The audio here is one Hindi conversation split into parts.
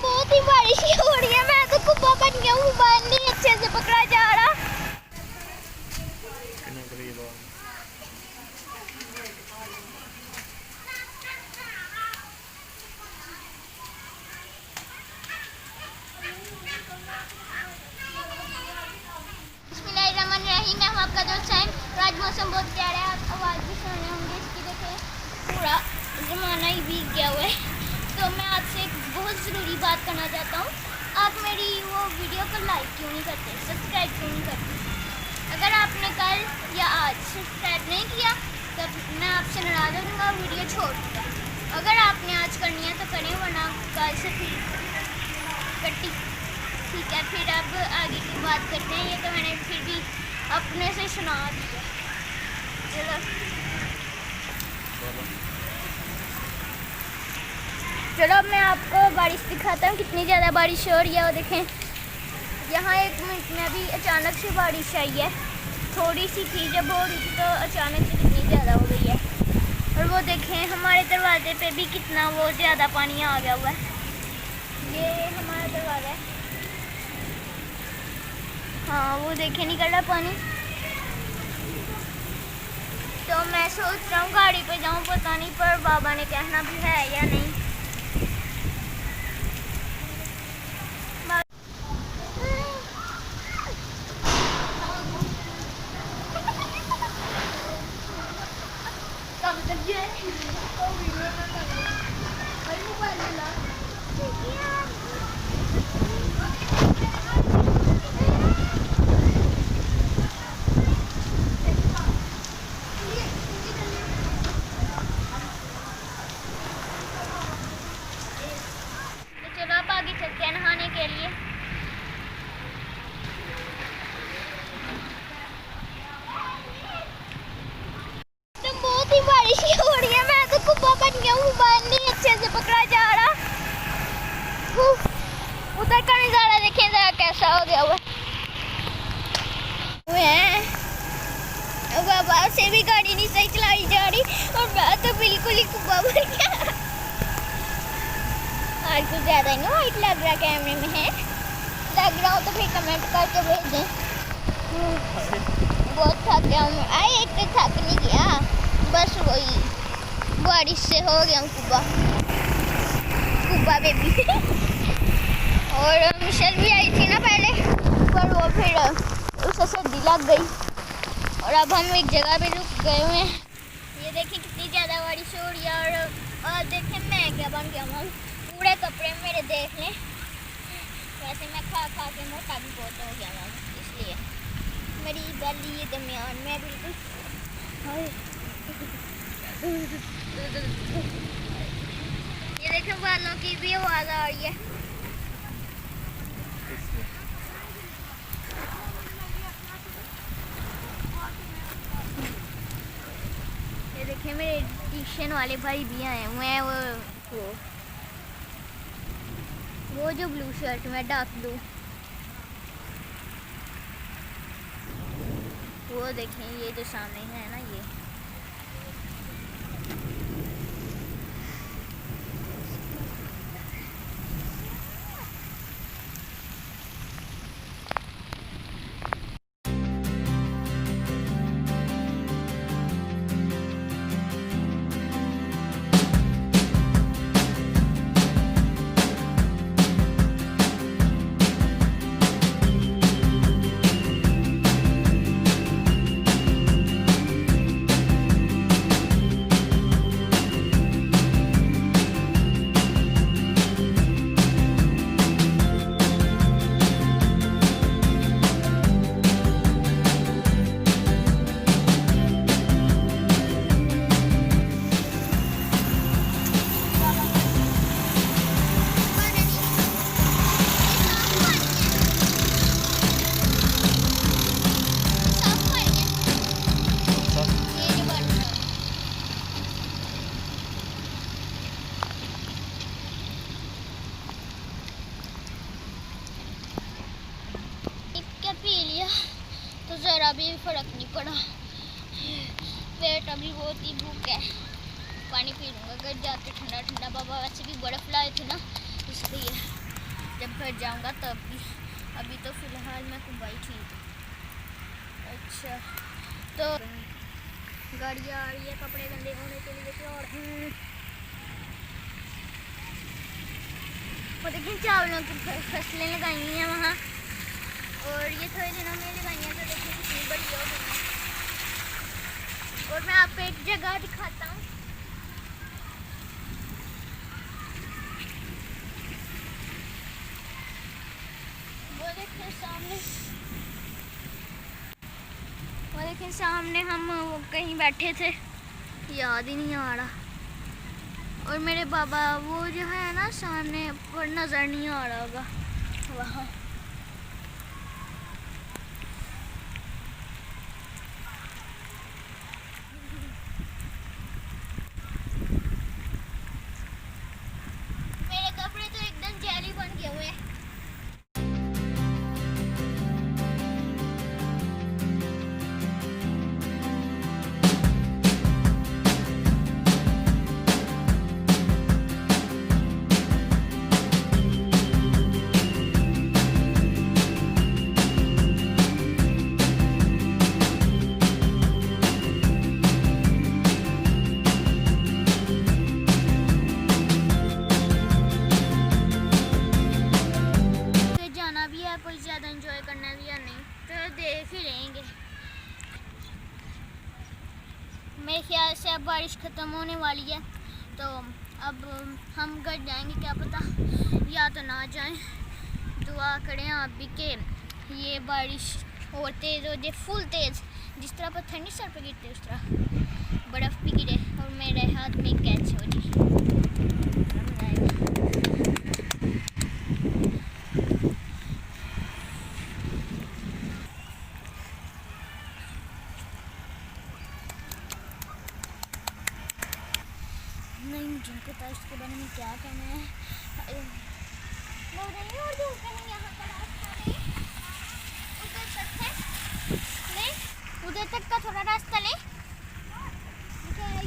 बहुत ही बारिश हो रही है। मैं तो कुब्बा बन गया हूँ, बाल नहीं अच्छे से पकड़ा जा रहा। बिस्मिल्लाहिर्रहमानिर्रहीम। मैं हूँ आपका दोस्त साइम। आज मौसम बहुत प्यारा है, आप आवाज़ भी सुन रहे होंगे इसकी। देखें पूरा ज़माना ही बीत गया हुआ है। तो मैं आपसे एक बहुत ज़रूरी बात करना चाहता हूँ। आप मेरी वो वीडियो को लाइक क्यों नहीं करते, सब्सक्राइब क्यों नहीं करते? अगर आपने कल या आज सब्सक्राइब नहीं किया तो मैं आपसे नाराज़ हो जाऊँगा, वीडियो छोड़ दूँगा। अगर आपने आज करनी है तो करें, वरना कल से फिर कट्टी। ठीक है, फिर अब आगे की बात करते हैं। ये तो मैंने फिर भी अपने से सुना दिया। चलो अब मैं आपको बारिश दिखाता हूँ, कितनी ज़्यादा बारिश हो रही है। वो देखें, यहाँ 1 मिनट में अभी अचानक से बारिश आई है। थोड़ी सी थी जब हो रही थी, तो अचानक से कितनी ज़्यादा हो गई है। और वो देखें हमारे दरवाजे पे भी कितना वो ज़्यादा पानी आ गया हुआ है। ये हमारा दरवाज़ा है। हाँ, वो देखें निकल रहा पानी। तो मैं सोच रहा हूँ गाड़ी पे जाऊँ, पता नहीं पर बाबा ने कहना भी है या नहीं। चलो आप आगे चलते हैं नहाने के लिए। तो बहुत ही बारिश हो रही है। मैं तो कुब्बा बन गया हूँ, बाल नहीं अच्छे से पकड़ा जा रहा। उधर का नज़ारा देखें जरा कैसा हो गया हुआ है। बाबा से भी गाड़ी नहीं सही चलाई जा रही और मैं तो बिल्कुल ही कुब्बा बन गया। आज कुछ ज़्यादा ही ना वाइट लग रहा कैमरे में है। लग रहा हो तो फिर कमेंट करके भेज दें। बहुत थक गया हूँ। एक तो थक नहीं गया, बस वही बारिश से हो गया हूँ कुब्बा बेबी। और मिशेल भी आई थी ना पहले, पर वो फिर उसे सर्दी लग गई और अब हम एक जगह पे रुक गए हुए हैं। ये देखिए कितनी ज़्यादा बारिश हो रही है। और देखें मैं क्या बन गया हूँ, पूरे कपड़े मेरे देख लें। वैसे मैं खा के मोटा भी बहुत हो गया हूँ, इसलिए मेरी गली दरमियान में बिल्कुल। ये देखो बालों की भी आवाज़ आ रही है। ये देखिए मेरे ट्यूशन वाले भाई भी आए हुए हैं। वो जो ब्लू शर्ट में डार्क ब्लू, वो देखें ये जो सामने है ना, ये ज़रा भी फ़र्क नहीं पड़ा। पेट अभी बहुत ही भूख है, पानी पी लूँगा घर जाके ठंडा ठंडा। बाबा वैसे भी बर्फ़ लाए थे ना, इसलिए जब घर जाऊँगा तब भी। अभी तो फ़िलहाल मैं कुंबाई ठीक। अच्छा, तो गाड़ी आ रही है कपड़े गंदे होने के लिए। और वो देखिए चावलों की फसलें लगाई हैं वहाँ, और ये थोड़े दिनों में लगाई हैं, तो देखिए कितनी बड़ी हो गई हैं। और मैं आपको एक जगह दिखाता हूँ। वो देखिए सामने, वो देखिए सामने हम कहीं बैठे थे, याद ही नहीं आ रहा। और मेरे बाबा वो जो है ना सामने, पर नज़र नहीं आ रहा होगा वहाँ। मेरे कपड़े तो एकदम जेली बन गए हुए हैं। कोई ज़्यादा एंजॉय करना भी या नहीं, तो देख ही लेंगे। मेरे ख्याल से अब बारिश ख़त्म होने वाली है, तो अब हम घर जाएंगे, क्या पता या तो ना जाएं। दुआ करें आप भी कि ये बारिश और तेज़ हो जाए, फुल तेज़, जिस तरह पत्थर नहीं सर पर गिरते उस तरह बर्फ़ भी गिरे और मेरे हाथ में कैच हो जाए। नहीं, जिनको पता इसके बारे में क्या कहना है। और दूर कहीं यहाँ का रास्ता नहीं, उधर तक है नहीं, उधर तक का थोड़ा रास्ता नहीं,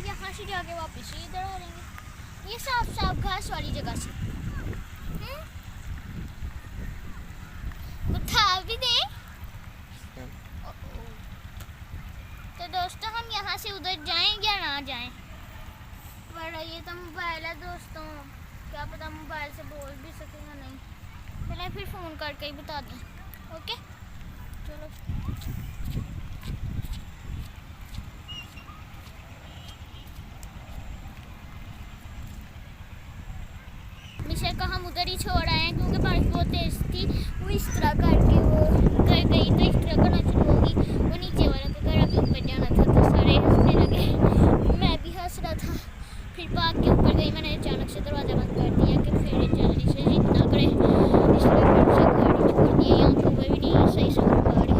यहाँ से जाके वापस ही इधर आ जाएंगे, ये साफ साफ घास वाली जगह से। उठा भी दे। तो दोस्तों हम यहाँ से उधर जाएं या ना जाएं, पर ये तो मोबाइल है दोस्तों, क्या पता मोबाइल से बोल भी सकेगा नहीं। चलें फिर फ़ोन करके ही बता दें। ओके चलो। मिशा को हम उधर ही छोड़ आए हैं, क्योंकि बारिश बहुत तेज़ थी। वो इस तरह करके वो घर गई, तो इस तरह करना शुरू होगी। वो नीचे वालों को घर अभी ऊपर जाना था, तो सारे हंसने लगे, मैं भी हंस रहा था। फिर भाग के ऊपर गई, मैंने अचानक से दरवाज़ा बंद कर दिया कि फिर जल्दी से जितना करे, इसलिए फिर से गाड़ी छोड़ दी। यहाँ पर कोई भी नहीं है सही से गाड़ी।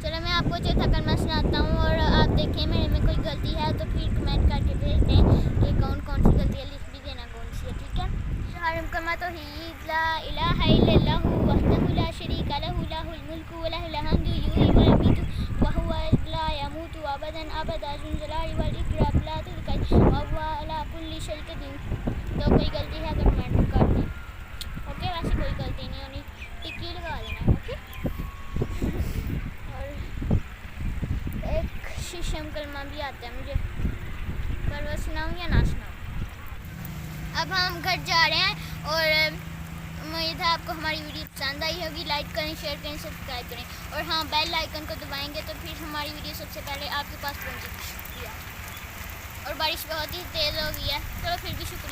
चलो मैं आपको चौथा कलमा सुनाता हूँ, और आप देखें मेरे में कोई गलती है तो फिर कमेंट करके भेज दें कि कौन कौन सी गलती है, लिख भी देना कौन सी है, ठीक है। शहरुम कलमा तौहीद ला इलाहा इल्लल्लाहु वहदहु ला शरीका लहु लहुल मुल्कु व लहुल हम्दु युहयी व युमीतु व हुवा ला यमूतु अबदन अबदा ज़ुल जलाली वल इकराम ला तुज़कल व हुवा अला कुल्ली शैइन क़दीर। तो कोई गलती है तो कमेंट कर दें, ओके। वैसे कोई गलती नहीं होनी, टिक्की लगा देना, ओके। और एक शीशम कलमा भी आता है मुझे, पर वो सुनाऊँ या ना सुनाऊँ। अब हम घर जा रहे हैं, और उम्मीद है आपको हमारी वीडियो पसंद आई होगी। लाइक करें, शेयर करें, सब्सक्राइब करें, और हाँ बेल आइकन को दबाएंगे तो फिर हमारी वीडियो सबसे पहले आपके पास पहुंचेगी। शुक्रिया। और बारिश बहुत ही तेज़ हो गई है, चलो फिर भी शुक्रिया।